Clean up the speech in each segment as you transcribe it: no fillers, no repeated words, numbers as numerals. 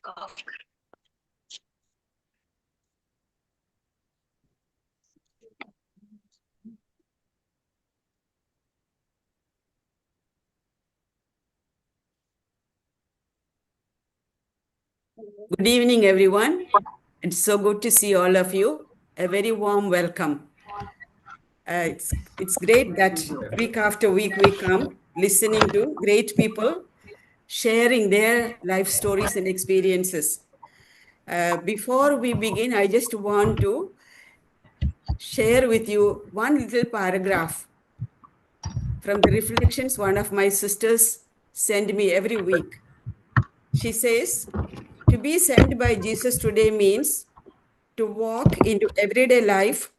Good evening, everyone. It's so good to see all of you. A very warm welcome. It's great that week after week we come listening to great people sharing their life stories and experiences. Before we begin, I just want to share with you one little paragraph from the reflections one of my sisters send me every week. She says, to be sent by Jesus today means to walk into everyday life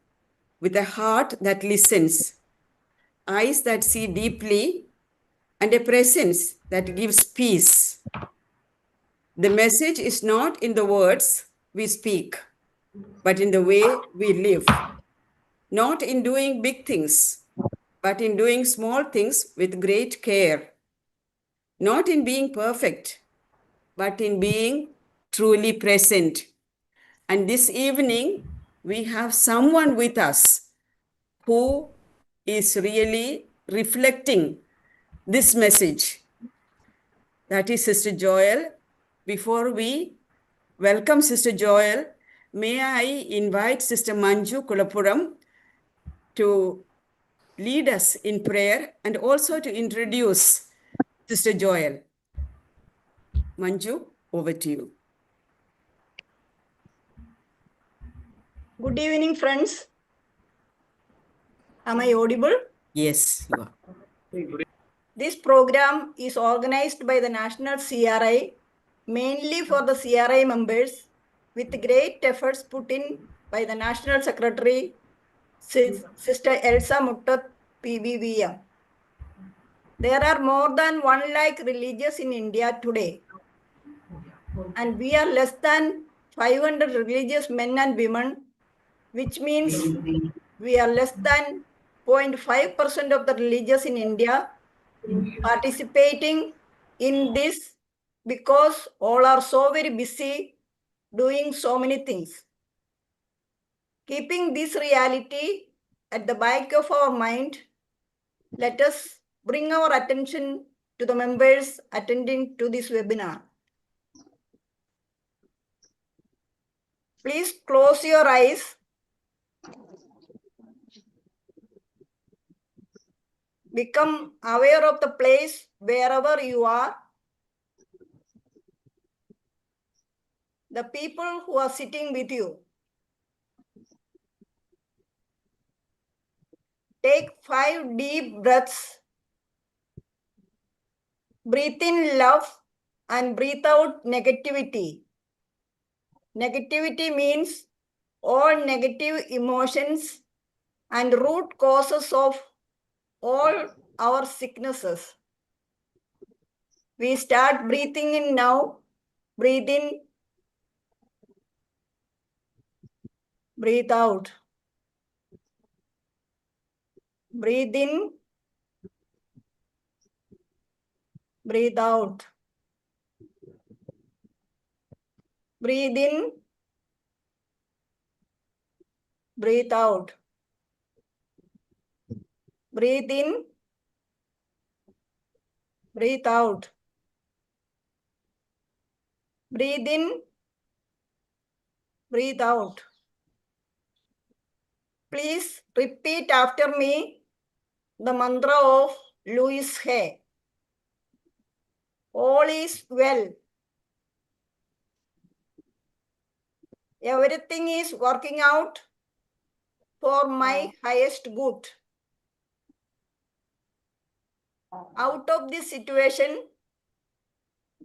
with a heart that listens, eyes that see deeply, and a presence that gives peace. The message is not in the words we speak, but in the way we live. Not in doing big things, but in doing small things with great care. Not in being perfect, but in being truly present. And this evening, we have someone with us who is really reflecting this message. That is Sister Joel. Before we welcome Sister Joel, may I invite Sister Manju Kulapuram to lead us in prayer and also to introduce Sister Joel. Manju, over to you. Good evening, friends. Am I audible? Yes, you are. This program is organized by the National CRI, mainly for the CRI members, with great efforts put in by the National Secretary, Sister Elsa Muttat, PBVM. There are more than 1 lakh religious in India today, and we are less than 500 religious men and women, which means we are less than 0.5% of the religious in India participating in this because all are so very busy doing so many things. Keeping this reality at the back of our mind, let us bring our attention to the members attending to this webinar. Please close your eyes. Become aware of the place wherever you are. The people who are sitting with you. Take 5 deep breaths. Breathe in love and breathe out negativity. Negativity means all negative emotions and root causes of all our sicknesses. We start breathing in now. Breathe in. Breathe out. Breathe in. Breathe out. Breathe in. Breathe out. Breathe in. Breathe out. Breathe in. Breathe out. Please repeat after me the mantra of Louis Hay. All is well. Everything is working out for my highest good. Out of this situation,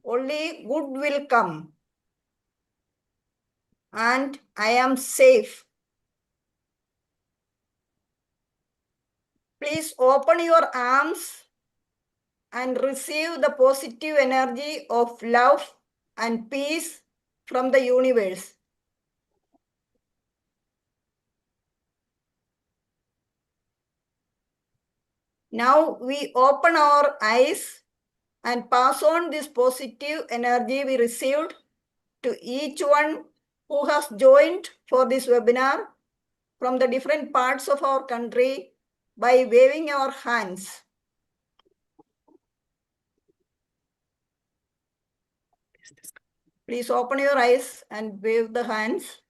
only good will come. And I am safe. Please open your arms and receive the positive energy of love and peace from the universe. Now we open our eyes and pass on this positive energy we received to each one who has joined for this webinar from the different parts of our country by waving our hands. Please open your eyes and wave the hands.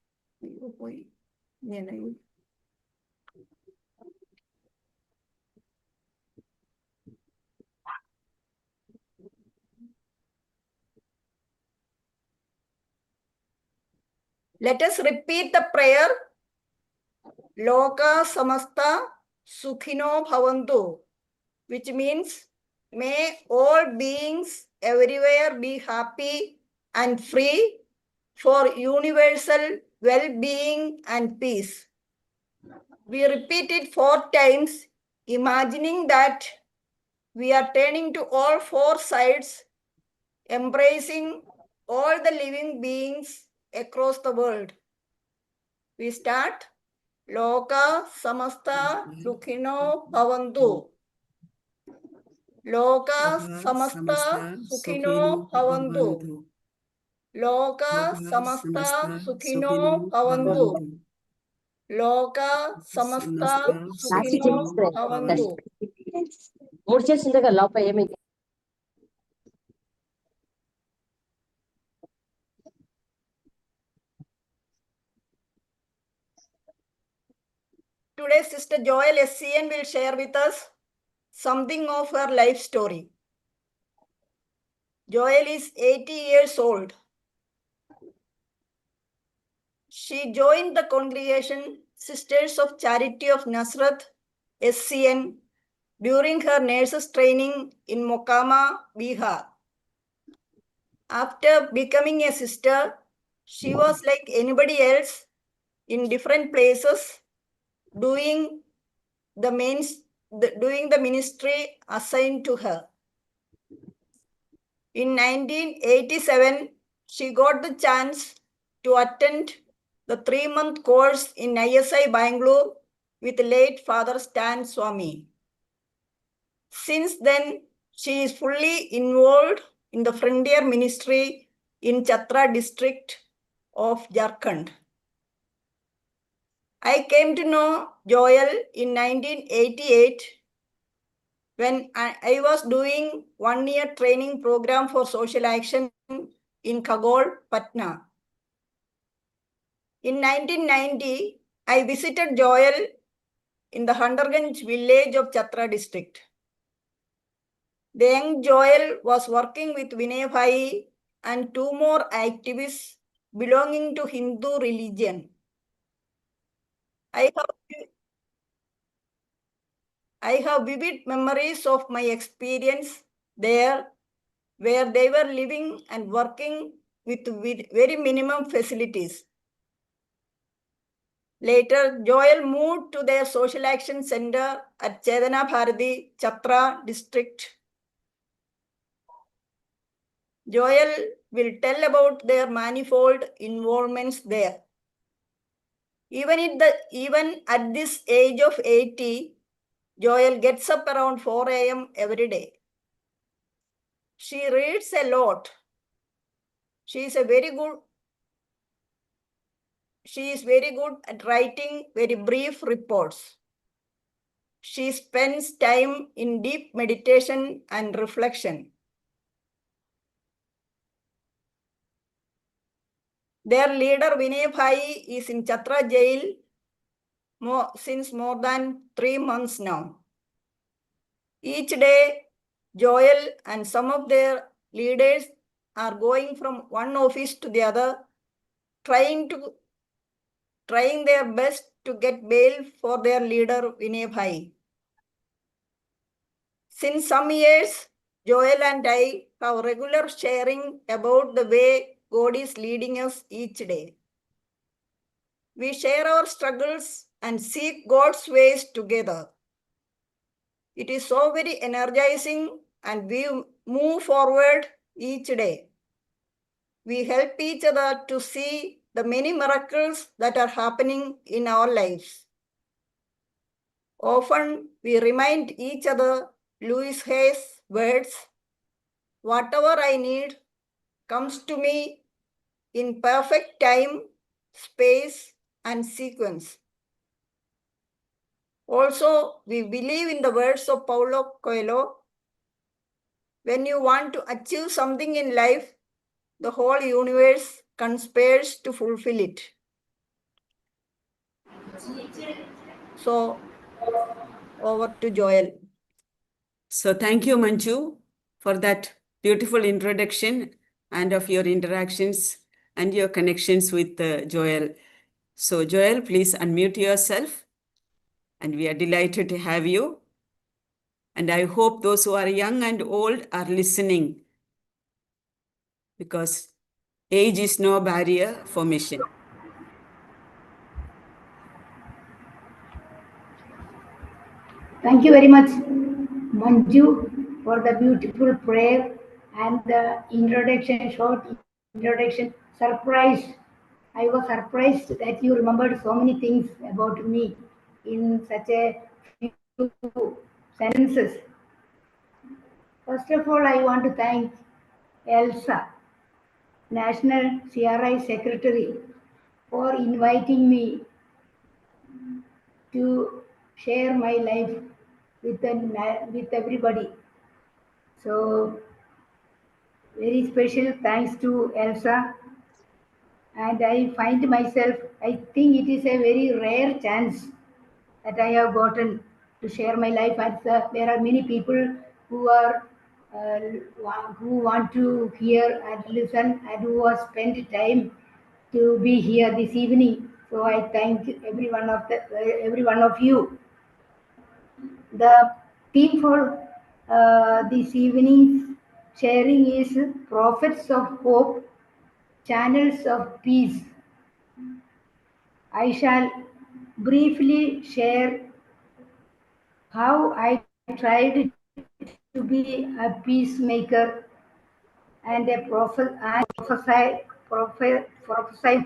Let us repeat the prayer. Loka samasta sukhino bhavantu, which means may all beings everywhere be happy and free for universal well-being and peace. We repeat it 4 times, imagining that we are turning to all 4 sides, embracing all the living beings across the world. We start. Loka samasta sukhino bhavantu. Loka samasta sukhino bhavantu. Loka samasta sukhino bhavantu. Loka samasta sukhino bhavantu. Today, Sister Joel SCN will share with us something of her life story. Joel is 80 years old. She joined the congregation Sisters of Charity of Nazareth, SCN, during her nurse's training in Mokama, Bihar. After becoming a sister, she was like anybody else in different places, doing the ministry assigned to her. In 1987, she got the chance to attend the 3-month course in ISI Bangalore with late Father Stan Swami. Since then, she is fully involved in the frontier ministry in Chatra district of Jharkhand. I came to know Joel in 1988 when I was doing 1-year training program for social action in Khagol, Patna. In 1990, I visited Joel in the Hunterganj village of Chatra district. The young Joel was working with Vinay Bhai and 2 more activists belonging to Hindu religion. I have vivid memories of my experience there, where they were living and working with very minimum facilities. Later, Joel moved to their social action center at Chetana Bharati, Chatra district. Joel will tell about their manifold involvements there. Even at this age of 80, Joel gets up around 4 a.m. every day. She reads a lot. She is very good at writing very brief reports. She spends time in deep meditation and reflection. Their leader Vinay Bhai is in Chatra jail since more than 3 months now. Each day, Joel and some of their leaders are going from one office to the other, trying their best to get bail for their leader Vinay Bhai. Since some years, Joel and I have regular sharing about the way God is leading us each day. We share our struggles and seek God's ways together. It is so very energizing and we move forward each day. We help each other to see the many miracles that are happening in our lives. Often we remind each other Louis Hay's words, "Whatever I need comes to me in perfect time, space, and sequence. Also, we believe in the words of Paulo Coelho. When you want to achieve something in life, the whole universe conspires to fulfill it. So, over to Joel. So thank you, Manju, for that beautiful introduction and of your interactions and your connections with Joel. So Joel, please unmute yourself, and we are delighted to have you. And I hope those who are young and old are listening, because age is no barrier for mission. Thank you very much, Manju, for the beautiful prayer and the introduction, short introduction. Surprised. I was surprised that you remembered so many things about me in such a few sentences. First of all, I want to thank Elsa, National CRI Secretary, for inviting me to share my life with everybody. So, very special thanks to Elsa. And I find myself, I think it is a very rare chance that I have gotten to share my life. And there are many people who are who want to hear and listen and who have spent time to be here this evening. So I thank every one of you. The theme for this evening's sharing is Prophets of Hope, Channels of Peace. I shall briefly share how I tried to be a peacemaker and a prophesy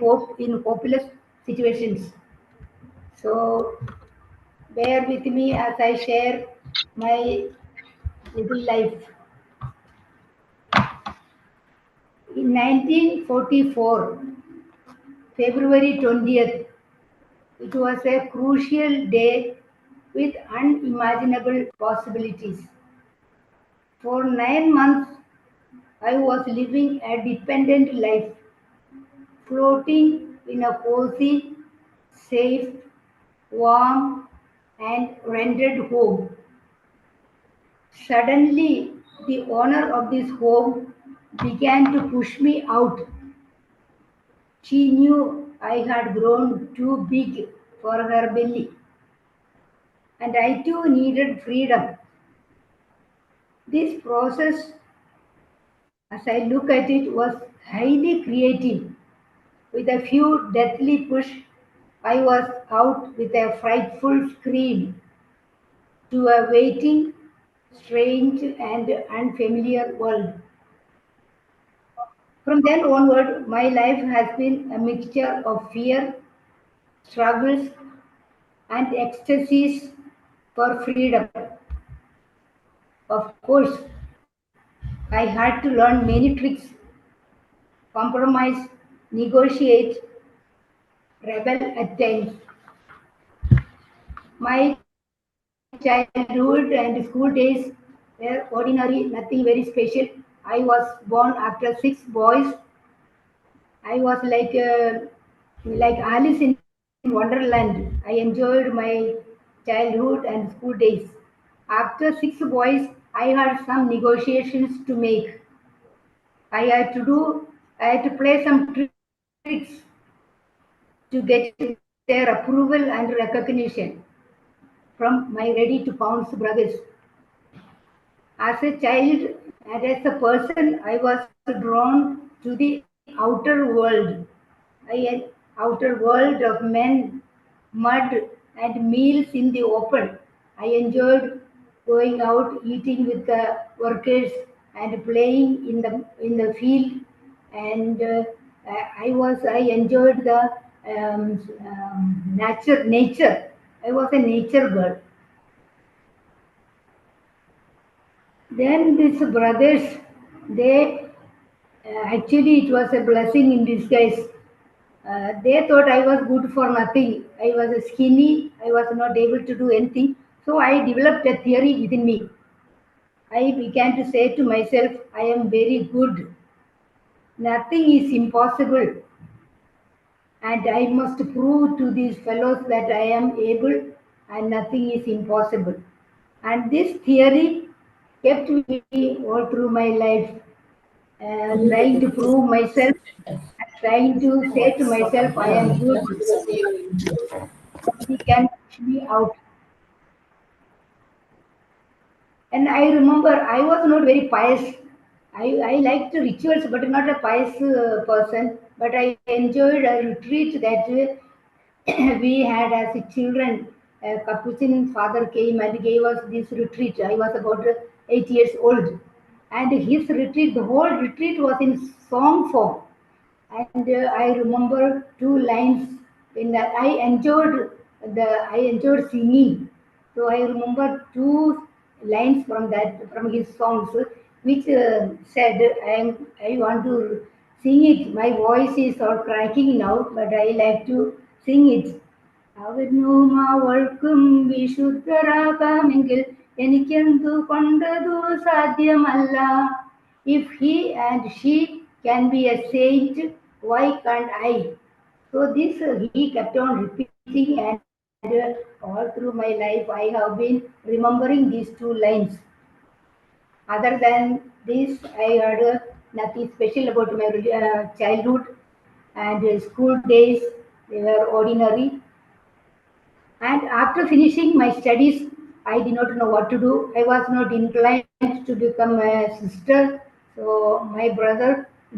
hope in hopeless situations. So bear with me as I share my little life. In 1944, February 20th, it was a crucial day with unimaginable possibilities. For 9 months, I was living a dependent life, floating in a cozy, safe, warm, and rented home. Suddenly, the owner of this home began to push me out. She knew I had grown too big for her belly, and I too needed freedom. This process, as I look at it, was highly creative. With a few deathly push, I was out with a frightful scream to a waiting, strange, and unfamiliar world. From then onward, my life has been a mixture of fear, struggles, and ecstasies for freedom. Of course, I had to learn many tricks, compromise, negotiate, rebel at times. My childhood and school days were ordinary, nothing very special. I was born after six boys. I was like Alice in Wonderland. I enjoyed my childhood and school days. After six boys, I had some negotiations to make. I had to do. I had to play some tricks to get their approval and recognition from my ready to pounce brothers. As a child and as a person, I was drawn to the outer world. Outer world of men, mud, and meals in the open. I enjoyed going out, eating with the workers, and playing in the field. And I enjoyed the nature. I was a nature girl. Then these brothers, they Actually, it was a blessing in disguise. They thought I was good for nothing. I was skinny. I was not able to do anything. So I developed a theory within me. I began to say to myself, I am very good. Nothing is impossible. And I must prove to these fellows that I am able and nothing is impossible. And this theory kept me all through my life, trying to prove myself, trying to say to myself, I am good. He can push me out. And I remember I was not very pious. I liked rituals, but not a pious person. But I enjoyed a retreat that we had as children. A Capuchin father came and gave us this retreat. I was about 8 years old. And his retreat, the whole retreat was in song form. And I remember two lines in that I enjoyed singing. So I remember two lines from that from his songs, which said, I want to sing it. My voice is all cracking now, but I like to sing it. അവനും വിശുദ്ധരാകാമെങ്കിൽ എനിക്കെന്തു കൊണ്ടതു സാധ്യമല്ല. If he and she can be a saint, why can't I? So this he kept on repeating, and all through my life I have been remembering these two lines. Other than this, I had nothing special about my childhood and school days. They were ordinary. And after finishing my studies, I did not know what to do. I was not inclined to become a sister. So my brother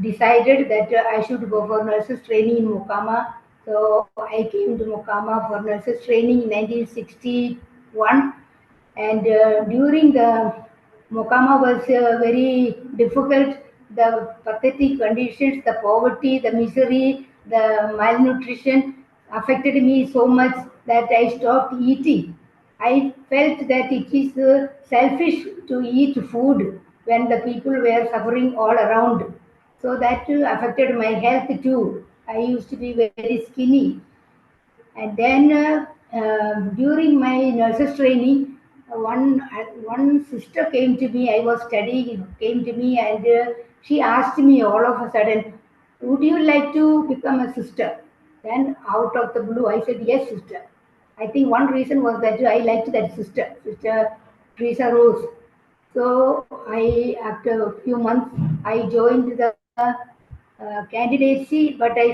decided that I should go for nurses training in Mukama. So I came to Mukama for nurses training in 1961. And during the Mukama was very difficult. The pathetic conditions, the poverty, the misery, the malnutrition affected me so much that I stopped eating. I felt that it is selfish to eat food when the people were suffering all around. So that affected my health too. I used to be very skinny. And then during my nurses training, one sister came to me. I was studying, came to me, and she asked me all of a sudden, "Would you like to become a sister?" Then out of the blue, I said, "Yes, sister." I think one reason was that I liked that sister, Sister Teresa Rose. So after a few months, I joined the candidacy, but I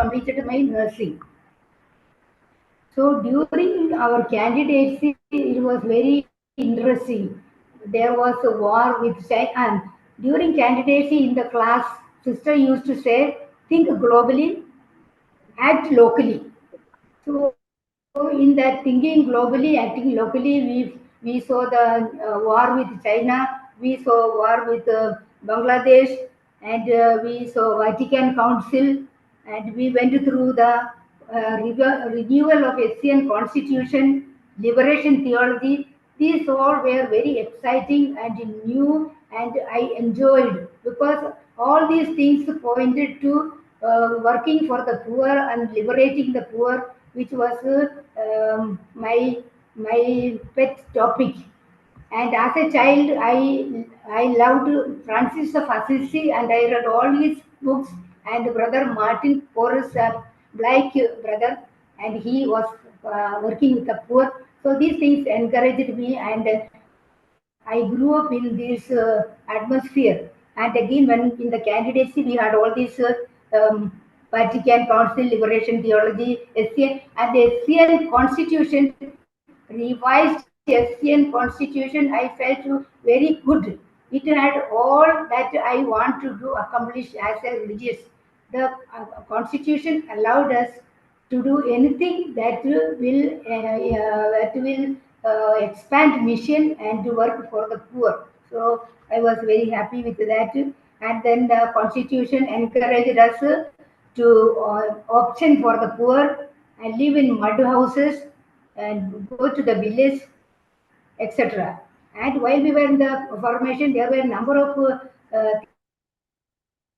completed my nursing. So during our candidacy, it was very interesting. There was a war with China, and during candidacy in the class, sister used to say, "Think globally, act locally." So in that thinking globally, acting locally, we saw the war with China, we saw war with Bangladesh, and we saw Vatican Council, and we went through the renewal of SCN Constitution, liberation theology. These all were very exciting and new, and I enjoyed, because all these things pointed to working for the poor and liberating the poor, which was my pet topic. And as a child, I loved Francis of Assisi, and I read all his books. And Brother Martin Porras, Black brother, and he was working with the poor. So these things encouraged me, and I grew up in this atmosphere. And again, when in the candidacy, we had all these Vatican Council, Liberation Theology, SCN, and the SCN Constitution, revised SCN Constitution, I felt very good. It had all that I want to do, accomplish as a religious. The Constitution allowed us to do anything that will expand mission and to work for the poor. So I was very happy with that. And then the Constitution encouraged us to option for the poor and live in mud houses and go to the village, etc. And while we were in the formation, there were a number of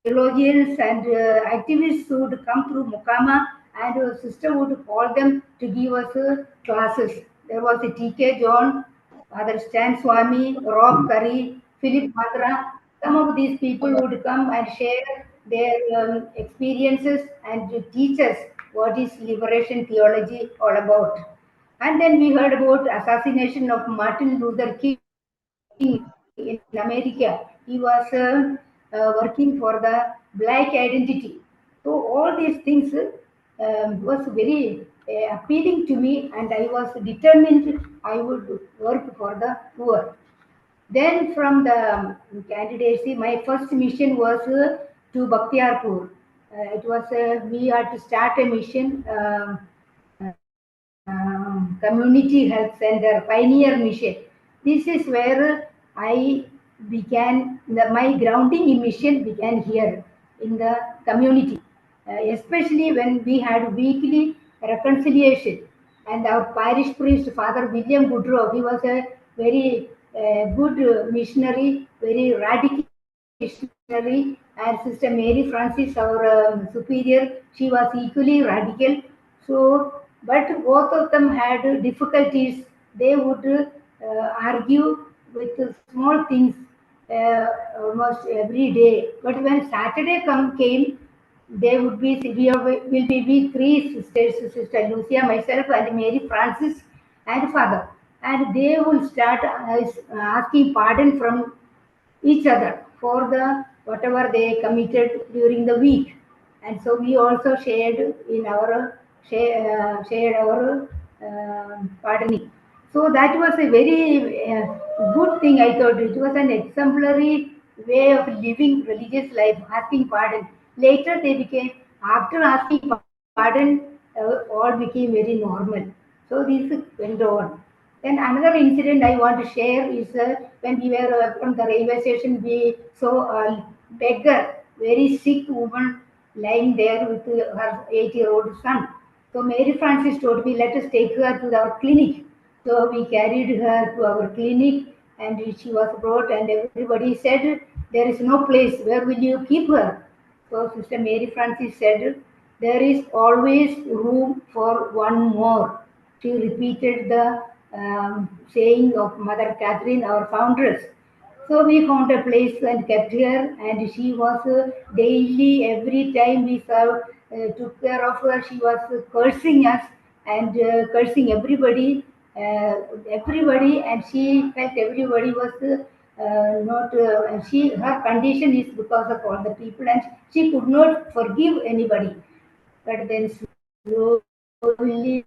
theologians and activists would come through Mukama, and sister would call them to give us classes. There was a T.K. John, Father Stan Swami, Rob Curry, Philip Matra. Some of these people would come and share their experiences and to teach us what is liberation theology all about. And then we heard about assassination of Martin Luther King in America. He was working for the black identity. So all these things was very appealing to me, and I was determined I would work for the poor. Then from the candidacy, my first mission was to Bakhtiarpur. It was we had to start a mission. Community Health Center, Pioneer Mission. This is where I began, my grounding in mission began here in the community, especially when we had weekly reconciliation. And our parish priest, Father William Goodrow, he was a very good missionary, very radical missionary, and Sister Mary Francis, our superior, she was equally radical. So, but both of them had difficulties. They would argue with small things almost every day. But when Saturday came, they would be will be three sisters, Sister Lucia, myself, and Mary Francis, and Father, and they will start asking pardon from each other for the whatever they committed during the week. And so we also shared in our shared our pardoning. So that was a very good thing. I thought it was an exemplary way of living religious life, asking pardon. Later they became, after asking pardon, all became very normal. So this went on. Then another incident I want to share is when we were from the railway station, we saw a beggar, very sick woman lying there with her 8-year-old son. So Mary Francis told me, let us take her to our clinic. So we carried her to our clinic, and she was brought, and everybody said, there is no place. Where will you keep her? So Sister Mary Francis said, there is always room for one more. She repeated the saying of Mother Catherine, our foundress. So we found a place and kept her, and she was daily, every time we took care of her, she was cursing us and cursing everybody, and she felt everybody was not. Her condition is because of all the people, and she could not forgive anybody. But then slowly,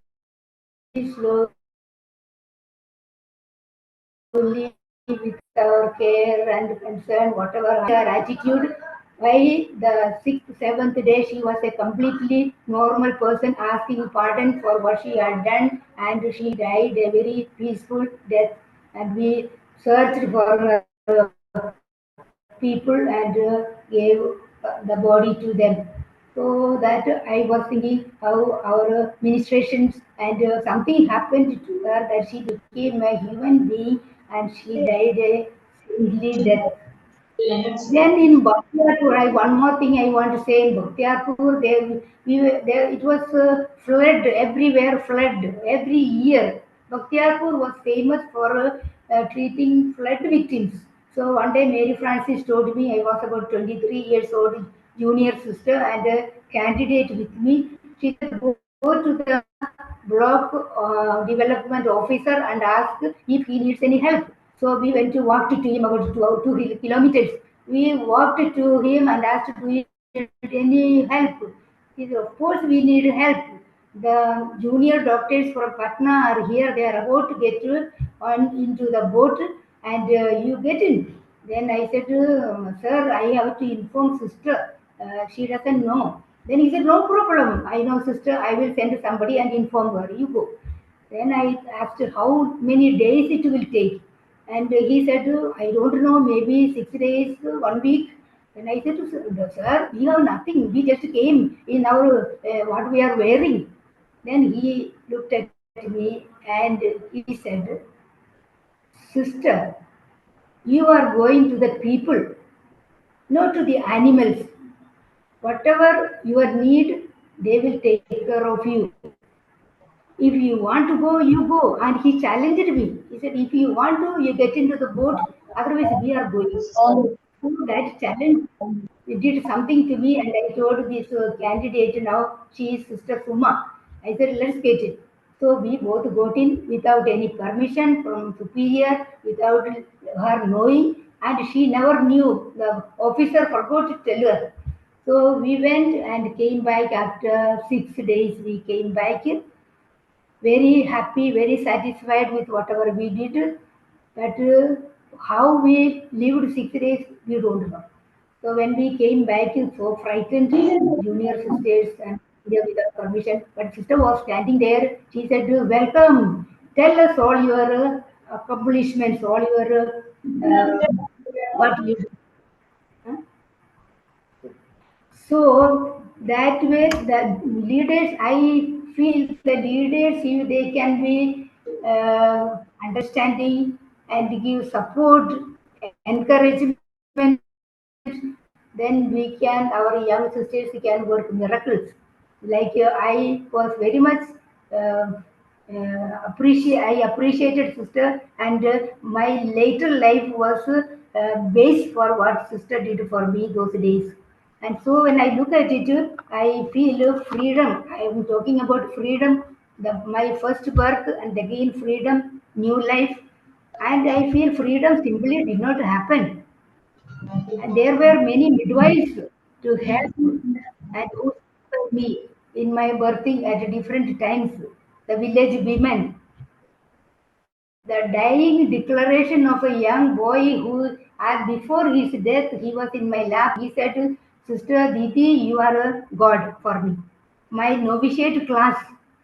slowly with our care and concern, whatever her attitude, by the 6th, 7th day, she was a completely normal person asking pardon for what she had done, and she died a very peaceful death. And we searched for her people and gave the body to them. So that I was thinking how our ministrations and something happened to her that she became a human being and she died a saintly death. Then in Bhaktiyarpur, one more thing I want to say in Bhaktiyarpur, there it was flood everywhere, flood every year. Bhaktiyarpur was famous for treating flood victims. So one day Mary Francis told me, I was about 23 years old, junior sister and a candidate with me. She said, go to the block development officer and ask if he needs any help. So we went to walk to him about 2 kilometers. We walked to him and asked, do you need any help? He said, of course we need help. The junior doctors from Patna are here. They are about to get on into the boat and you get in. Then I said, sir, I have to inform sister. She doesn't know. Then he said, no problem. I know, sister. I will send somebody and inform her. You go. Then I asked how many days it will take. And he said, I don't know, maybe 6 days, 1 week. Then I said, sir, we have nothing. We just came in our what we are wearing. Then he looked at me and he said, sister, you are going to the people, not to the animals. whatever your need, they will take care of you. If you want to go, you go. And he challenged me. He said, if you want to, you get into the boat. Otherwise, we are going. So that challenge did something to me. And I told this candidate now, she is Sister Suma. I said, let's get in. So we both got in without any permission from superior, without her knowing. And she never knew. The officer forgot to tell her. So we went and came back after 6 days. We came back very happy, very satisfied with whatever we did. But how we lived 6 days, we don't know. So when we came back, so frightened, junior sisters and without permission. But sister was standing there. She said, "Welcome. Tell us all your accomplishments, all your what you do." Huh? So that way, the leaders, I feel the leaders, if they can be understanding and give support, encouragement, then we can, our young sisters can work miracles. Like I was very much I appreciated sister, and my later life was base for what sister did for me those days. And so when I look at it, I feel freedom. I am talking about freedom, my first birth and again freedom, new life. And I feel freedom simply did not happen. And there were many midwives to help and who supported me in my birthing at different times. The village women, the dying declaration of a young boy who, before his death, he was in my lap. He said, Sister Diti, you are a God for me. My novitiate class,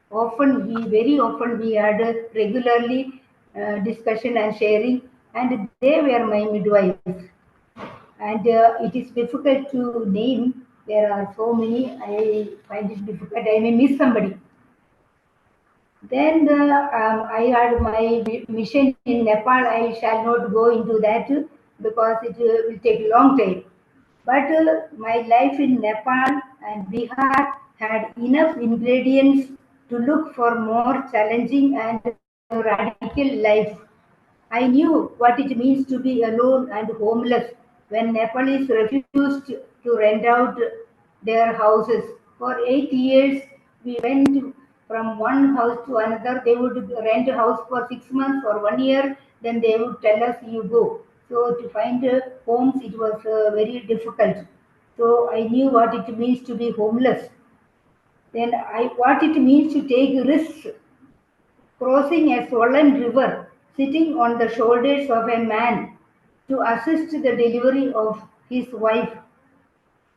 very often, we had regularly discussion and sharing, and they were my midwives. And it is difficult to name. There are so many. I find it difficult. I may miss somebody. Then I had my mission in Nepal. I shall not go into that because it will take a long time. But my life in Nepal and Bihar had enough ingredients to look for more challenging and radical life. I knew what it means to be alone and homeless when Nepalese refused to rent out their houses. For 8 years, we went from one house to another. They would rent a house for 6 months or 1 year, then they would tell us, you go. So to find homes, it was very difficult. So I knew what it means to be homeless. Then what it means to take risks, crossing a swollen river, sitting on the shoulders of a man to assist the delivery of his wife,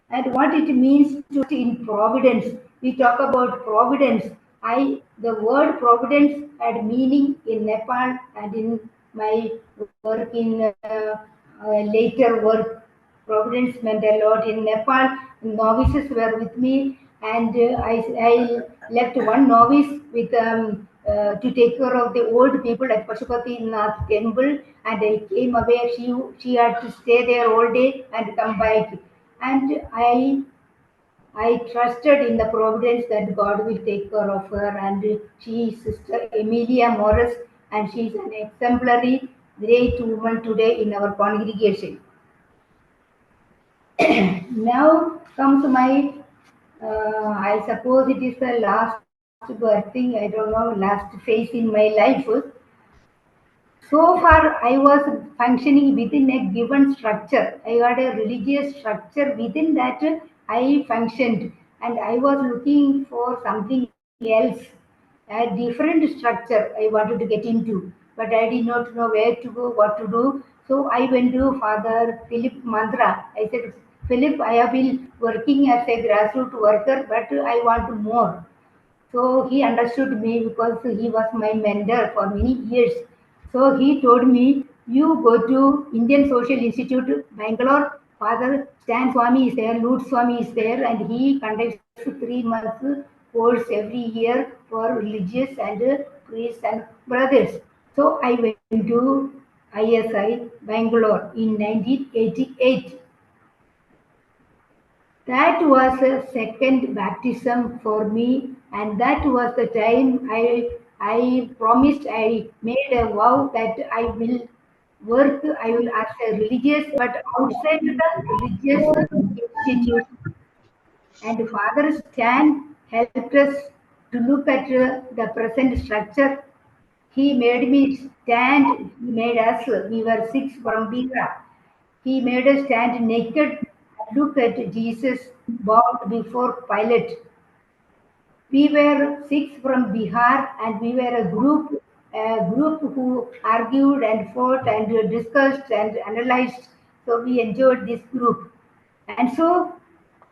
and what it means to in providence. We talk about providence. The word providence had meaning in Nepal and in my work in later work. Providence meant a lot in Nepal. Novices were with me, and I left one novice with to take care of the old people at Pashupati Nath temple, and I came away. She had to stay there all day and come back, and I trusted in the providence that God will take care of her. And she is Sister Emilia Morris, and she is an exemplary, great woman today in our congregation. Now comes my, I suppose it is the last birthing, I don't know, last phase in my life. So far, I was functioning within a given structure. I had a religious structure. Within that, I functioned, and I was looking for something else, a different structure I wanted to get into, but I did not know where to go, what to do. So I went to Father Philip Mandra. I said, Philip, I have been working as a grassroots worker, but I want more. So he understood me because he was my mentor for many years. So he told me, you go to Indian Social Institute, Bangalore. Father Stan Swami is there, Lut Swami is there, and he conducts 3 months course every year for religious and priests and brothers. So I went to ISI Bangalore in 1988. That was a second baptism for me, and that was the time I promised, I made a vow that I will work, I will as a religious, but outside the religious institute. And Father Stan helped us to look at the present structure. He made me stand, he made us, we were six from Bihar. He made us stand naked and look at Jesus bound before Pilate. We were six from Bihar and we were a group who argued and fought and discussed and analyzed. So we enjoyed this group. And so,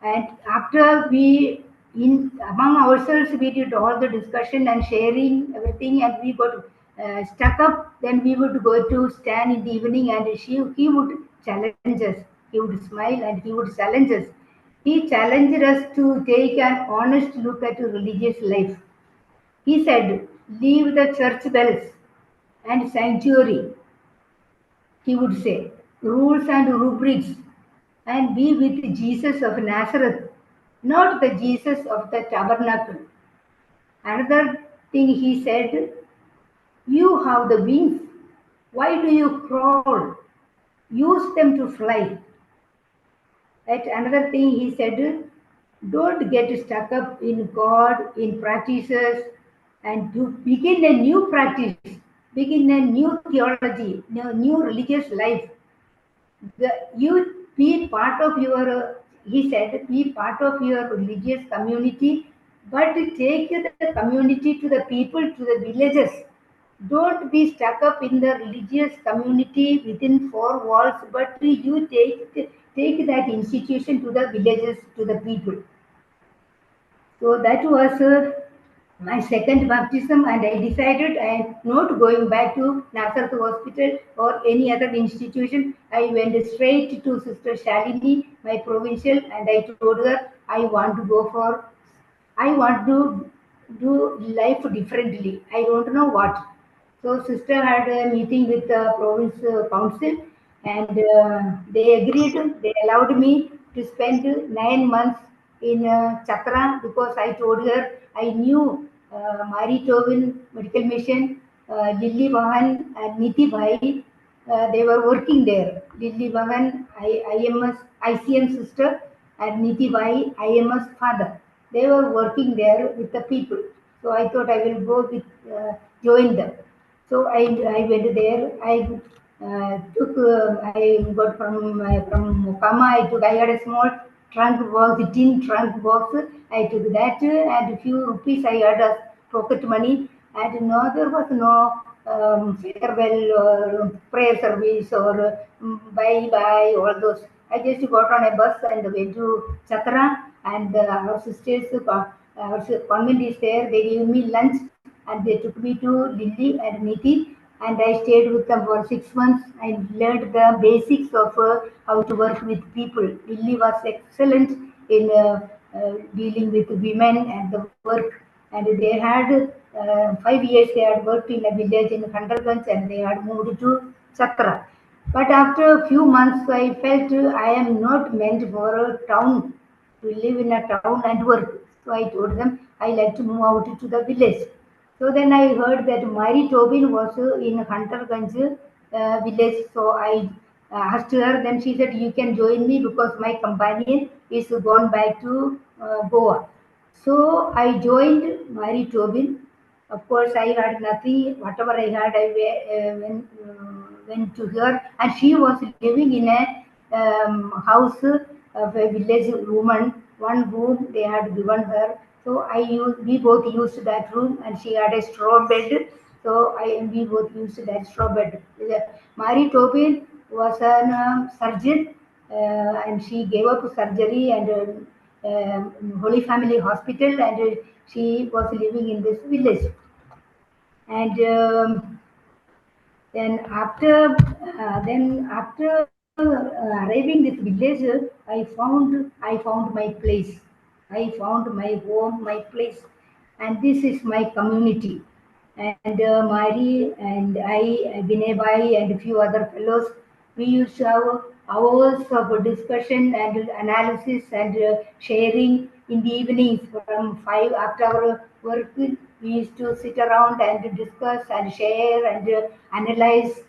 and after we, in among ourselves, we did all the discussion and sharing everything, and we got stuck up. Then we would go to stand in the evening, and he would challenge us. He would smile and he would challenge us. He challenged us to take an honest look at religious life. He said, "Leave the church bells and sanctuary," he would say, "rules and rubrics, and be with Jesus of Nazareth, not the Jesus of the tabernacle." Another thing he said, "You have the wings. Why do you crawl? Use them to fly." At another thing he said, "Don't get stuck up in God, in practices, and to begin a new practice, begin a new theology, new religious life. You be part of your, he said, be part of your religious community, but take the community to the people, to the villages. Don't be stuck up in the religious community within four walls, but you take that institution to the villages, to the people." So that was my second baptism, and I decided I am not going back to Nazareth Hospital or any other institution. I went straight to Sister Shalini, my provincial, and I told her I want to do life differently. I don't know what. So sister had a meeting with the province council, and they agreed. They allowed me to spend 9 months in Chakra, because I told her I knew Mari Tobin Medical Mission, Lily Vahan and Niti Bhai. They were working there. Lily Vahan, IMS, ICM sister, and Niti Bhai, IMS father. They were working there with the people. So I thought I will go with, join them. So I went there. I got from Mukama. I had a small trunk box, a tin trunk box. I took that, and a few rupees I had as pocket money. And no, there was no farewell or prayer service or bye bye, all those. I just got on a bus and went to Chatra, and our sisters, our convent is there. They gave me lunch and they took me to Lily and Niti, and I stayed with them for 6 months. I learned the basics of how to work with people. Lily was excellent in dealing with women and the work, and they had 5 years they had worked in a village in Khandarganj, and they had moved to Chatra. But after a few months, I felt I am not meant for a town, to live in a town and work. So I told them I like to move out to the village. So then I heard that Mary Tobin was in Hunterganj village. So I asked her. Then she said, "You can join me because my companion is gone back to Goa." So I joined Mary Tobin. Of course, I had nothing. Whatever I had, went to her, and she was living in a house of a village woman. One room they had given her. So we both used that room, and she had a straw bed. So we both used that straw bed. Mary Tobin was a surgeon, and she gave up surgery and Holy Family Hospital, and she was living in this village. And then after arriving this village, I found my place. I found my home, my place, and this is my community. And Mari and I, Binay Bhai and a few other fellows, we used to have hours of discussion and analysis and sharing in the evenings from 5 after our work. We used to sit around and discuss and share and analyze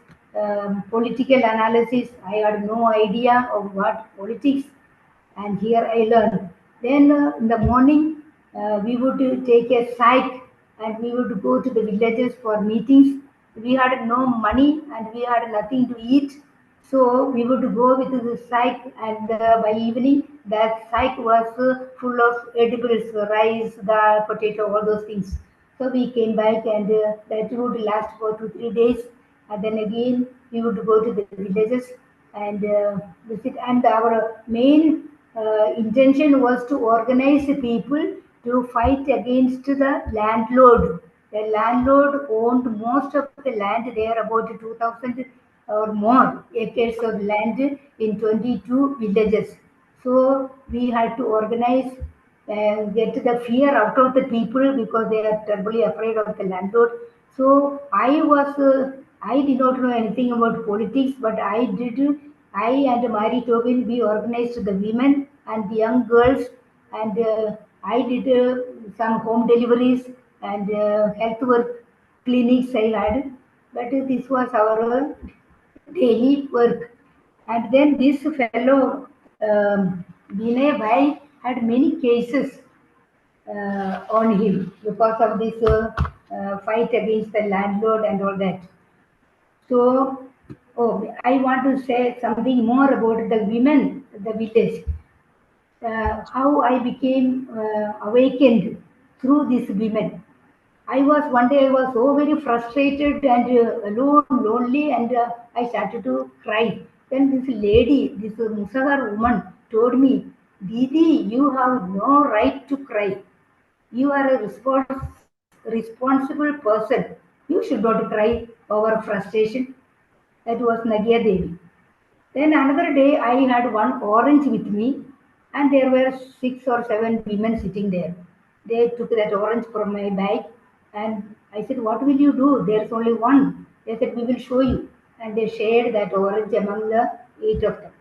political analysis. I had no idea of what politics, and here I learned. Then in the morning, we would take a cycle and we would go to the villages for meetings. We had no money and we had nothing to eat. So we would go with the cycle, and by evening, that cycle was full of edibles, rice, dal, potato, all those things. So we came back, and that would last for 2 3 days. And then again, we would go to the villages and visit. And our main intention was to organize the people to fight against the landlord. The landlord owned most of the land there, about 2,000 or more acres of land in 22 villages. So we had to organize and get the fear out of the people because they are terribly afraid of the landlord. So I did not know anything about politics, but I and Mary Tobin, we organized the women and the young girls, and I did some home deliveries and health work clinics I had. But this was our daily work. And then this fellow, Vinay Bhai, had many cases on him because of this fight against the landlord and all that. So, oh, I want to say something more about the women, the village. How I became awakened through these women. One day I was so very frustrated and alone, lonely, and I started to cry. Then this lady, this Musagar woman, told me, Didi, you have no right to cry. You are a responsible person. You should not cry over frustration. That was Nagia Devi. Then another day, I had one orange with me, and there were 6 or 7 women sitting there. They took that orange from my bag, and I said, "What will you do? There's only one." They said, "We will show you." And they shared that orange among the 8 of them.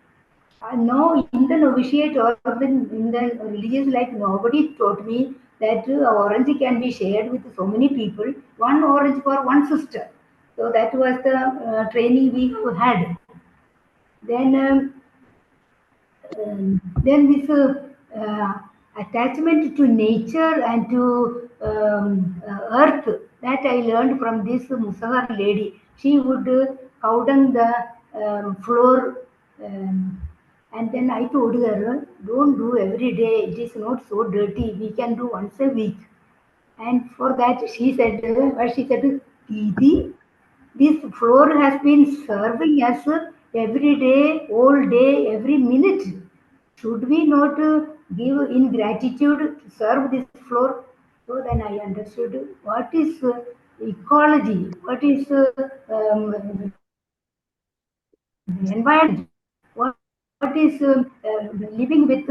No, in the novitiate or in the religious life, nobody taught me that orange can be shared with so many people. One orange for one sister. So that was the training we had. Then, then this attachment to nature and to earth, that I learned from this Musahar lady. She would cow dung the floor, and then I told her, don't do every day. It is not so dirty. We can do once a week. And for that, she said, Didi, this floor has been serving us every day, all day, every minute. Should we not give in gratitude to serve this floor? So then I understood what is ecology, what is environment, what is living with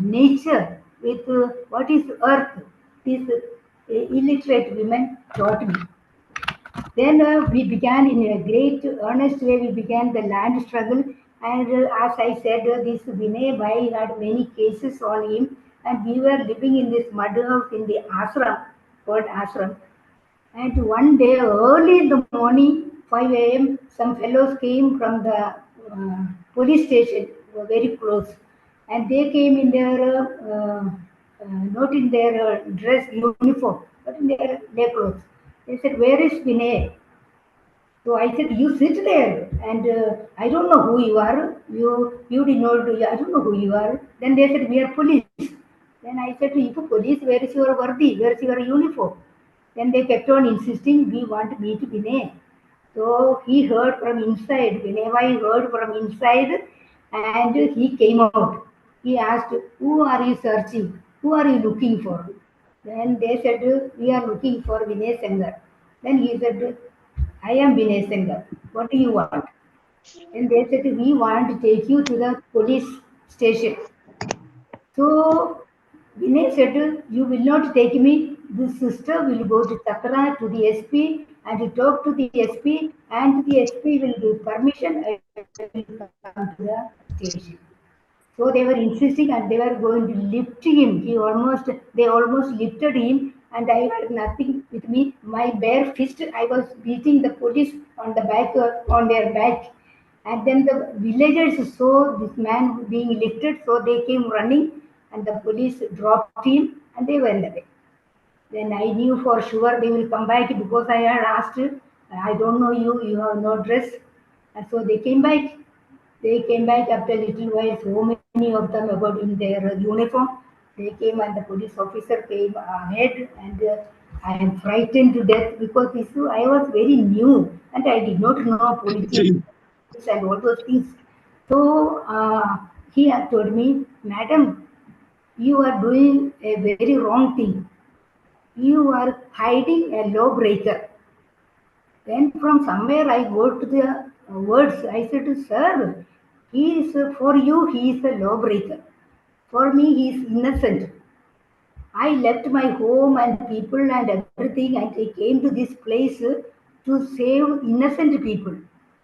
nature, with what is earth. These illiterate women taught me. Then we began in a great earnest way, we began the land struggle. And as I said, this Vinay Bhai had many cases on him, and we were living in this mud house in the ashram, called ashram. And one day, early in the morning, 5 a.m., some fellows came from the police station, were very close. And they came in their, not in their dress uniform, but in their clothes. They said, "Where is Vinay?" So I said, "You sit there, and I don't know who you are. You did not do. I don't know who you are." Then they said, "We are police." Then I said, "If police, where is your vardi? Where is your uniform?" Then they kept on insisting, "We want to meet Vinay." So he heard from inside. Vinay heard from inside, and he came out. He asked, "Who are you searching? Who are you looking for?" Then they said, "We are looking for Vinay Sengar." Then he said, "I am Vinay Sengar. What do you want?" And they said, "We want to take you to the police station." So Vinay said, "You will not take me. This sister will go to Takra to the SP and talk to the SP, and the SP will give permission. I will come to the station. So they were insisting and they were going to lift him. They almost lifted him, and I had nothing with me. My bare fist, I was beating the police on the back, on their back. And then the villagers saw this man being lifted, so they came running, and the police dropped him, and they went away. Then I knew for sure they will come back because I had asked, I don't know you, you have no dress. And so they came back. They came back after a little while, so many of them about in their uniform. They came and the police officer came ahead, and I am frightened to death because I was very new and I did not know politics and all those things. So he had told me, Madam, you are doing a very wrong thing. You are hiding a lawbreaker. Then from somewhere I got the words. I said, Sir, he is for you, he is a lawbreaker. For me, he is innocent. I left my home and people and everything, and I came to this place to save innocent people.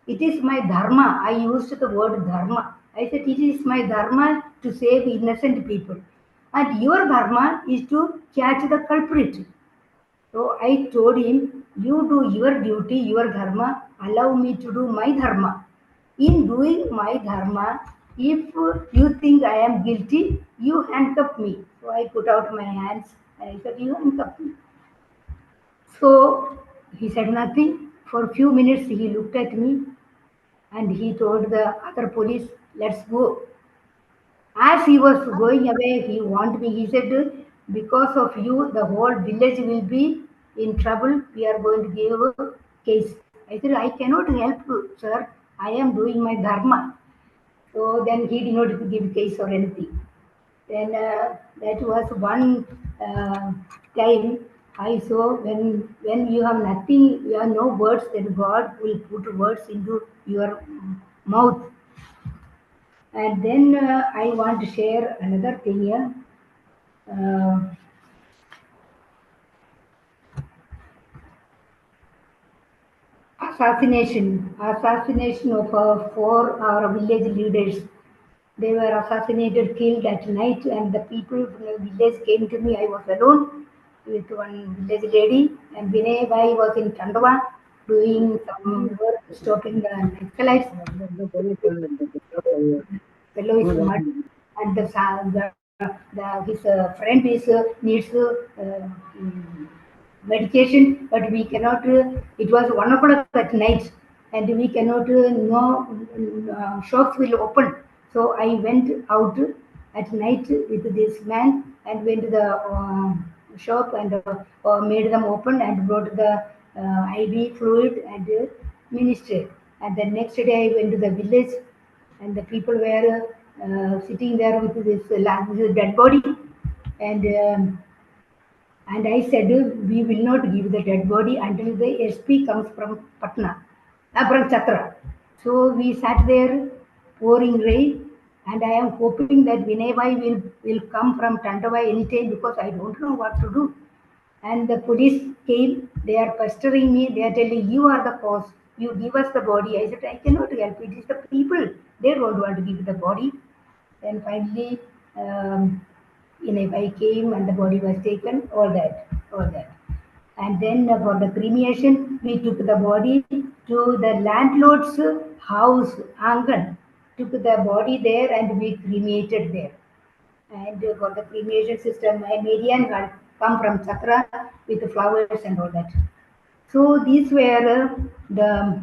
It is my dharma. I used the word dharma. I said, it is my dharma to save innocent people. And your dharma is to catch the culprit. So I told him, you do your duty, your dharma, allow me to do my dharma. In doing my dharma, if you think I am guilty, you handcuff me. So I put out my hands and I said, you handcuff me. So he said nothing. For a few minutes he looked at me and he told the other police, let's go. As he was going away, he warned me. He said, because of you, the whole village will be in trouble. We are going to give a case. I said, I cannot help you, sir. I am doing my dharma. So then he did not give case or anything. Then that was one time I saw when you have nothing, you have no words, then God will put words into your mouth. And then I want to share another thing here. Assassination of four our village leaders. They were assassinated, killed at night, and the people from the village came to me. I was alone with one village lady, and Vinay Bhai was in Tandava doing some work, stopping the Naxalites. Fellow is mad, and his friend is needs medication, but we cannot. It was 1 o'clock at night, and we cannot. No shops will open. So I went out at night with this man and went to the shop and made them open and brought the IV fluid and ministered. And the next day I went to the village and the people were sitting there with this dead body, and I said we will not give the dead body until the SP comes from Patna, from Chatra. So we sat there pouring rain, and I am hoping that Vinay Bhai will come from Tandava anytime because I don't know what to do. And the police came, they are pestering me, they are telling, you are the cause, you give us the body. I said, I cannot help it, it's the people, they don't want to give the body. Then finally, I came and the body was taken, all that. And then for the cremation, we took the body to the landlord's house, Angan, took the body there and we cremated there. And for the cremation system, my Marian had come from Chakra with the flowers and all that. So these were the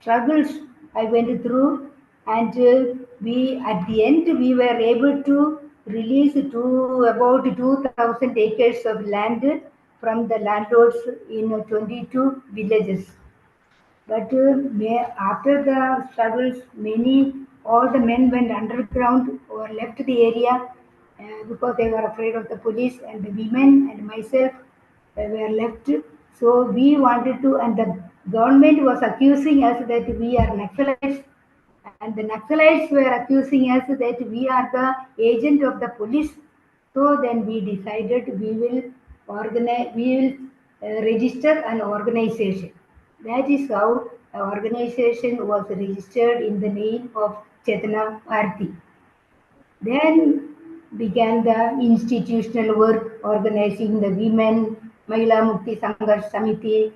struggles I went through, and we at the end we were able to release to about 2,000 acres of land from the landlords in 22 villages. But after the struggles, all the men went underground or left the area because they were afraid of the police, and the women and myself were left. So we wanted to, and the government was accusing us that we are Naxalites, and the Naxalites were accusing us that we are the agent of the police. So then we decided we will register an organization. That is how our organization was registered in the name of Chetana Bharati. Then began the institutional work organizing the women, Mahila Mukti Sangharsh Samiti,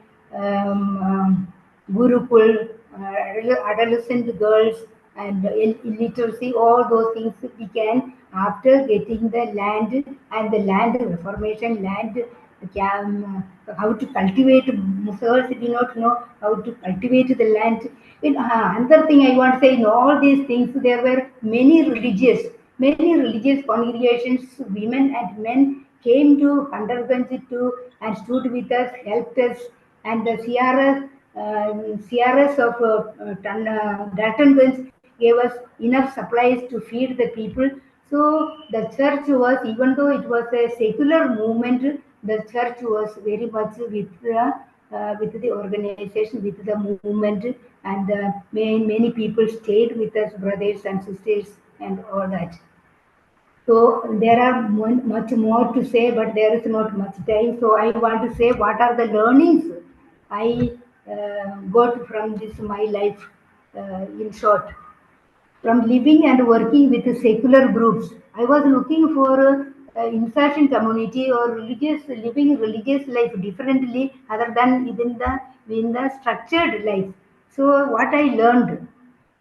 Gurukul, adolescent girls, and illiteracy. All those things began after getting the land and the land reformation, land how to cultivate. Muslims did not know how to cultivate the land. Another thing I want to say, in all these things, there were many religious congregations, women and men came to Hunterganj to and stood with us, helped us, and the CRS of Daltonganj gave us enough supplies to feed the people. So the church was, even though it was a secular movement, the church was very much with the organization, with the movement, and many people stayed with us, brothers and sisters, and all that. So there are much more to say, but there is not much time. So I want to say what are the learnings I got from this my life in short. From living and working with secular groups, I was looking for insertion community or living religious life differently other than in the structured life. So what I learned,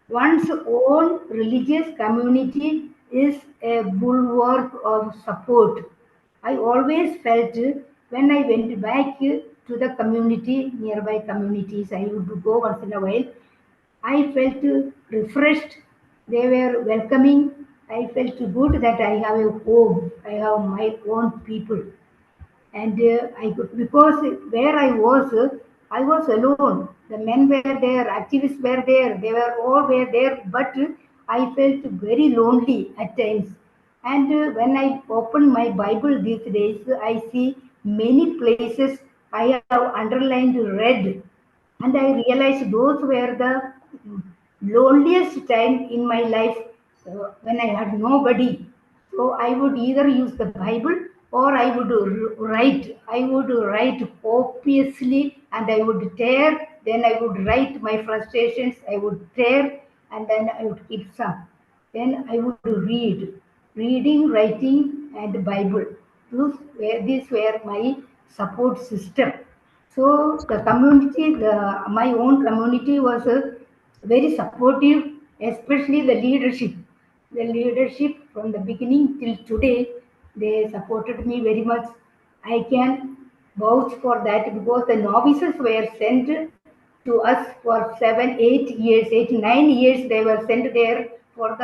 one's own religious community is a bulwark of support. I always felt when I went back to the community, nearby communities, I would go once in a while. I felt refreshed. They were welcoming. I felt good that I have a home. I have my own people. And I could, because where I was alone. The men were there, activists were there, they were all were there, but I felt very lonely at times. And when I open my Bible these days, I see many places I have underlined red, and I realized those were the loneliest time in my life when I had nobody. So I would either use the Bible or I would write. I would write copiously and I would tear. Then I would write my frustrations. I would tear and then I would keep some. Then I would read. Reading, writing, and Bible. These were my support system. So the community, my own community was very supportive, especially the leadership. The leadership from the beginning till today, they supported me very much. I can vouch for that because the novices were sent to us for 7, 8 years, 8, 9 years. They were sent there for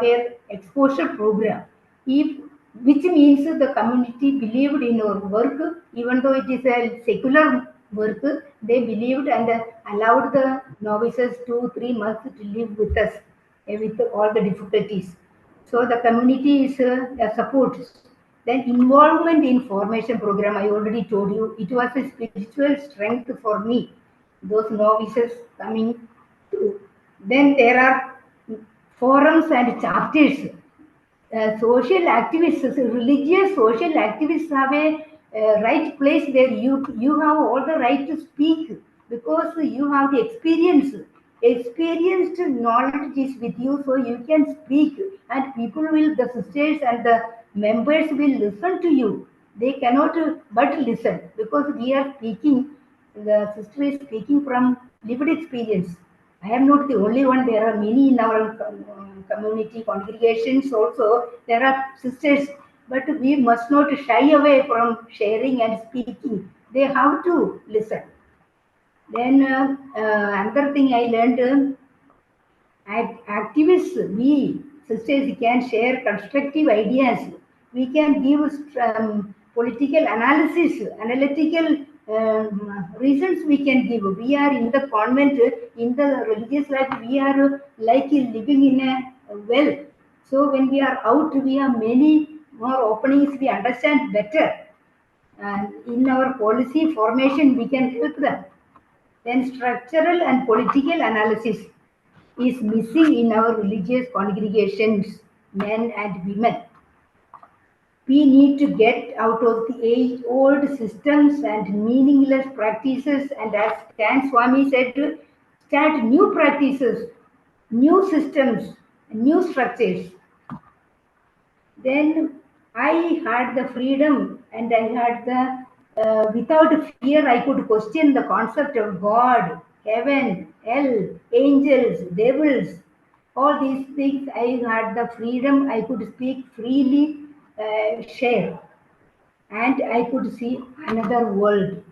their exposure program. If which means the community believed in our work, even though it is a secular work, they believed and allowed the novices 2, 3 months to live with us with all the difficulties. So the community is a support. Then involvement in formation program, I already told you, it was a spiritual strength for me. Those novices coming to. Then there are forums and chapters. Social activists, religious social activists have a right place where you have all the right to speak because you have the experience. Experienced knowledge is with you, so you can speak, and people will, the sisters and the members will listen to you. They cannot but listen because we are speaking. The sister is speaking from lived experience. I am not the only one. There are many in our community congregations also. There are sisters, but we must not shy away from sharing and speaking. They have to listen. Then another thing I learned, activists, we sisters can share constructive ideas. We can give political analysis, analytical reasons we can give. We are in the convent, in the religious life, we are like living in a well. So when we are out, we have many more openings, we understand better. And in our policy formation, we can help them. Then structural and political analysis is missing in our religious congregations, men and women. We need to get out of the age-old systems and meaningless practices, and as Stan Swami said, to start new practices, new systems, new structures. Then I had the freedom and I had without fear, I could question the concept of God, heaven, hell, angels, devils. All these things, I had the freedom, I could speak freely, share. And I could see another world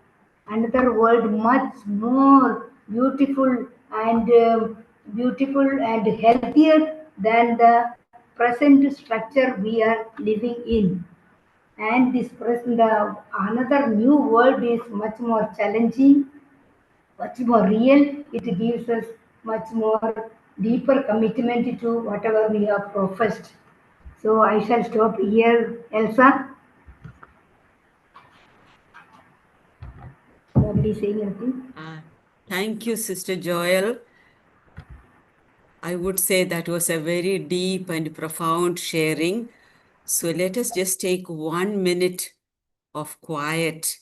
much more beautiful and healthier than the present structure we are living in. And this present, the another new world is much more challenging, much more real. It gives us much more deeper commitment to whatever we have professed. So I shall stop here, Elsa. Nobody saying anything. Thank you, Sister Joel. I would say that was a very deep and profound sharing. So let us just take 1 minute of quiet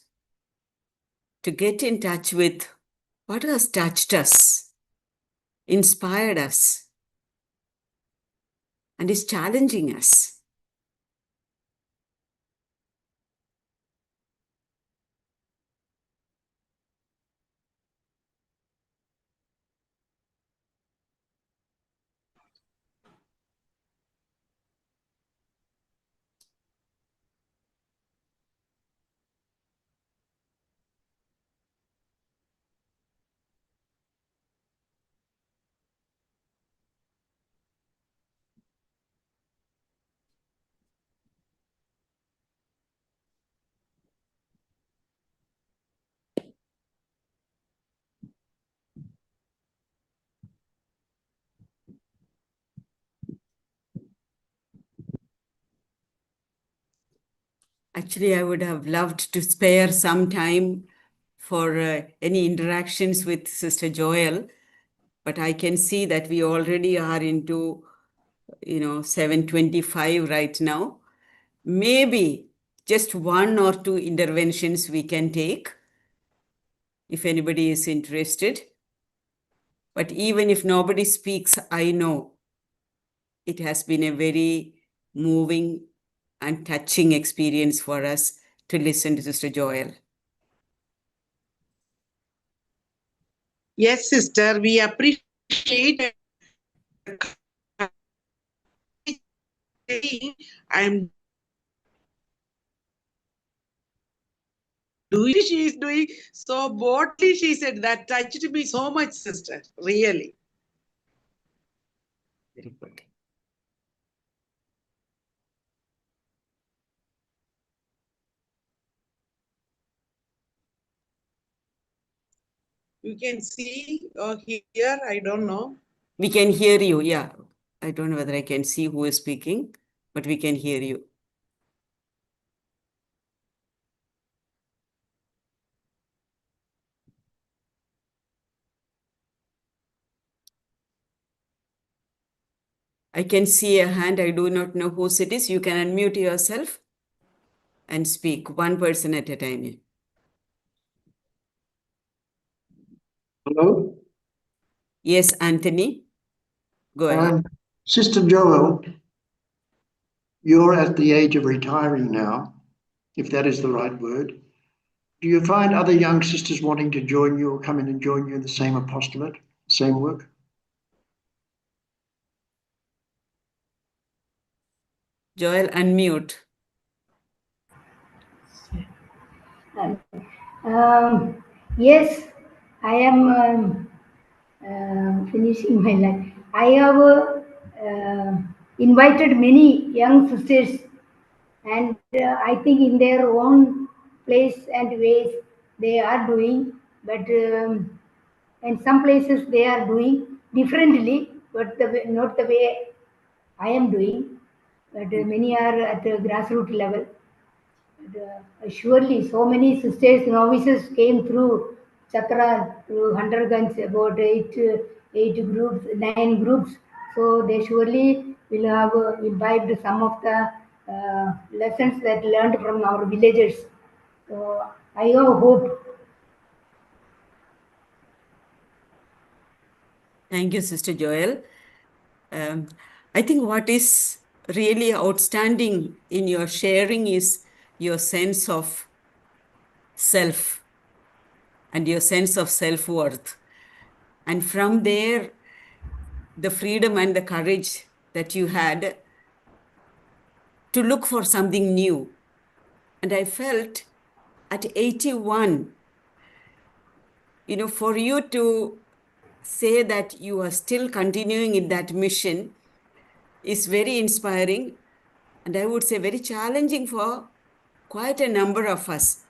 to get in touch with what has touched us, inspired us, and is challenging us. Actually, I would have loved to spare some time for any interactions with Sister Joel, but I can see that we already are into 7:25 right now. Maybe just 1 or 2 interventions we can take if anybody is interested. But even if nobody speaks, I know it has been a very moving and touching experience for us to listen to Sister Joel. Yes, sister, we appreciate. I'm doing, she is doing so boldly. She said that touched me so much, sister. Really. Very good. You can see or hear, I don't know. We can hear you, yeah. I don't know whether I can see who is speaking, but we can hear you. I can see a hand. I do not know whose it is. You can unmute yourself and speak, one person at a time. Hello? Yes, Anthony, go ahead. Sister Joel, you're at the age of retiring now, if that is the right word. Do you find other young sisters wanting to join you or come in and join you in the same apostolate, same work? Joel, unmute. Yes, I am finishing my life. I have invited many young sisters, and I think in their own place and ways they are doing, but in some places they are doing differently, but not the way I am doing. But many are at the grassroots level. Surely, so many sisters, novices came through Chakra, through Huntergunj, about eight groups, 9 groups. So they surely will have imbibed some of the lessons that learned from our villagers. So I have hope. Thank you, Sister Joel. Um, I think what is really outstanding in your sharing is your sense of self and your sense of self-worth. And from there, the freedom and the courage that you had to look for something new. And I felt at 81, for you to say that you are still continuing in that mission is very inspiring. And I would say very challenging for quite a number of us.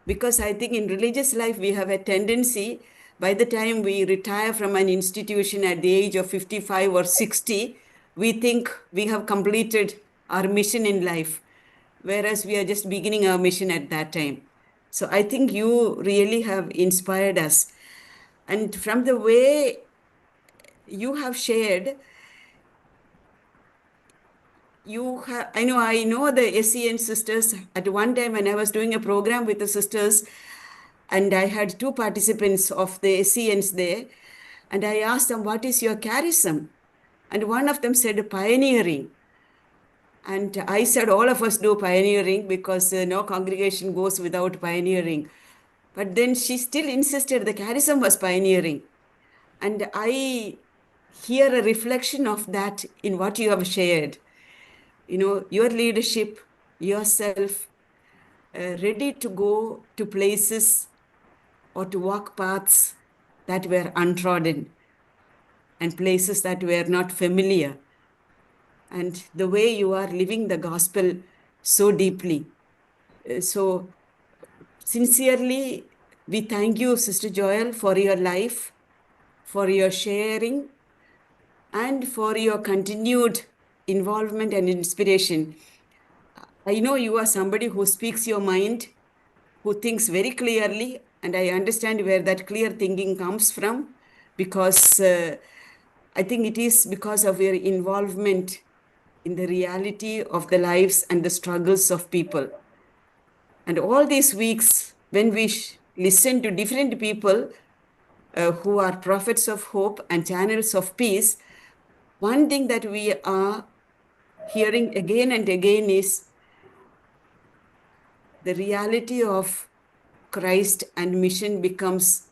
Because I think in religious life, we have a tendency, by the time we retire from an institution at the age of 55 or 60, we think we have completed our mission in life, whereas we are just beginning our mission at that time. So I think you really have inspired us. And from the way you have shared, I know the SEN sisters. At one time when I was doing a program with the sisters, and I had two participants of the SENs there, and I asked them, what is your charism? And one of them said, pioneering. And I said, all of us do pioneering because no congregation goes without pioneering. But then she still insisted the charism was pioneering. And I hear a reflection of that in what you have shared. Your leadership, yourself, ready to go to places or to walk paths that were untrodden and places that were not familiar. And the way you are living the gospel so deeply. So sincerely, we thank you, Sister Joel, for your life, for your sharing, and for your continued involvement and inspiration. I know you are somebody who speaks your mind, who thinks very clearly, and I understand where that clear thinking comes from, because I think it is because of your involvement in the reality of the lives and the struggles of people. And all these weeks, when we listen to different people who are prophets of hope and channels of peace, one thing that we are hearing again and again is the reality of Christ and mission becomes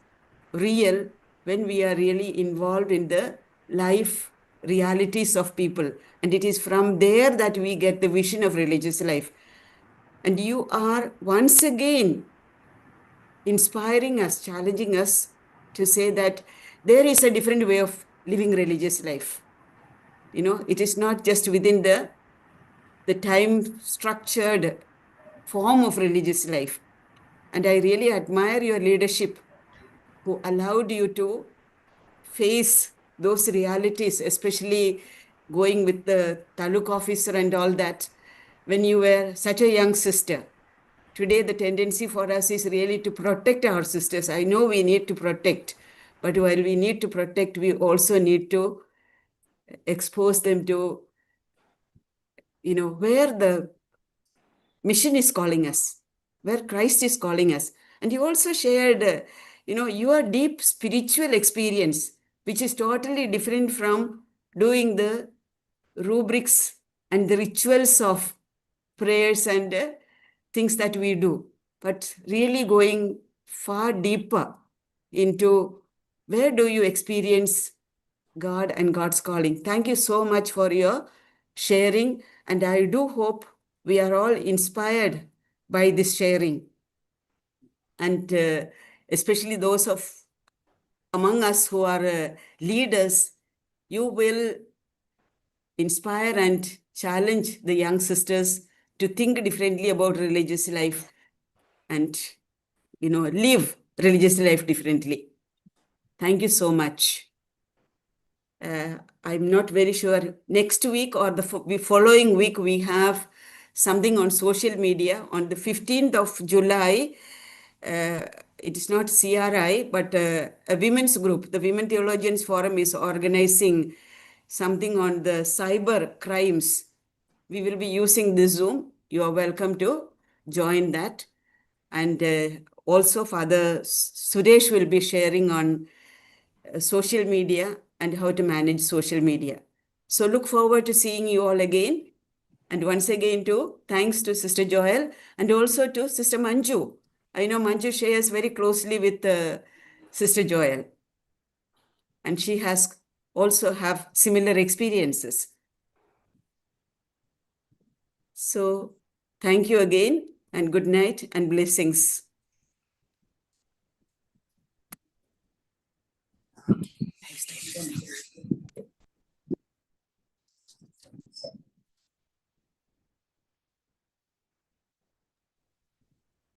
real when we are really involved in the life realities of people. And it is from there that we get the vision of religious life. And you are once again inspiring us, challenging us to say that there is a different way of living religious life. It is not just within the time structured form of religious life. And I really admire your leadership, who allowed you to face those realities, especially going with the taluk officer and all that, when you were such a young sister. Today, the tendency for us is really to protect our sisters. I know we need to protect, but while we need to protect, we also need to expose them to, where the mission is calling us, where Christ is calling us. And you also shared, your deep spiritual experience, which is totally different from doing the rubrics and the rituals of prayers and things that we do, but really going far deeper into where do you experience God and God's calling. Thank you so much for your sharing. And I do hope we are all inspired by this sharing. And especially those among us who are leaders, you will inspire and challenge the young sisters to think differently about religious life and, live religious life differently. Thank you so much. I'm not very sure. Next week or the following week, we have something on social media on the 15th of July. It is not CRI, but a women's group. The Women Theologians Forum is organizing something on the cyber crimes we will be using this Zoom. You are welcome to join that. And also Father Suresh will be sharing on social media and how to manage social media. So look forward to seeing you all again. And once again, too, thanks to Sister Joel and also to Sister Manju. I know Manju shares very closely with Sister Joel. And she has also have similar experiences. So thank you again and good night and blessings.